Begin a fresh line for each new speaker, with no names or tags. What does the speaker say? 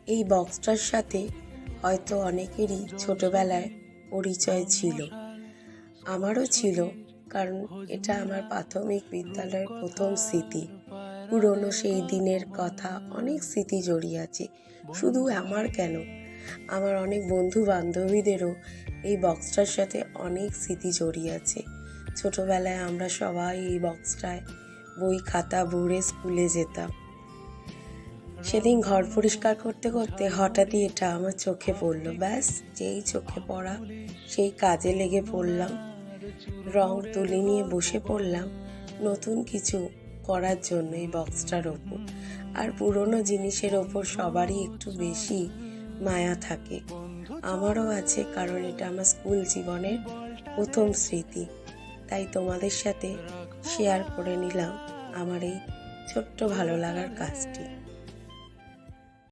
এই বক্সটার সাথে হয়তো অনেকেরই ছোটবেলায় পরিচয় ছিল, আমারও ছিল। কারণ এটা আমার প্রাথমিক বিদ্যালয়ের প্রথম স্মৃতি। পুরনো সেই দিনের কথা, অনেক স্মৃতি জড়িয়ে আছে। শুধু আমার কেন, আমার অনেক বন্ধু বান্ধবীদেরও এই বক্সটার সাথে অনেক স্মৃতি জড়িয়ে আছে। ছোটবেলায় আমরা সবাই এই বক্সটায় বই খাতা ভরে স্কুলে যেতাম। সেদিন ঘর পরিষ্কার করতে করতে হঠাৎই এটা আমার চোখে পড়লো। ব্যাস, যেই চোখে পড়া সেই কাজে লেগে পড়লাম। রং তুলি নিয়ে বসে পড়লাম নতুন কিছু করার জন্য এই বক্সটার ওপর। আর পুরনো জিনিসের ওপর সবারই একটু বেশি মায়া থাকে, আমারও আছে, কারণ এটা আমার স্কুল জীবনের প্রথম স্মৃতি। তাই তোমাদের সাথে শেয়ার করে নিলাম আমার এই ছোট্ট ভালো লাগার কাজটি।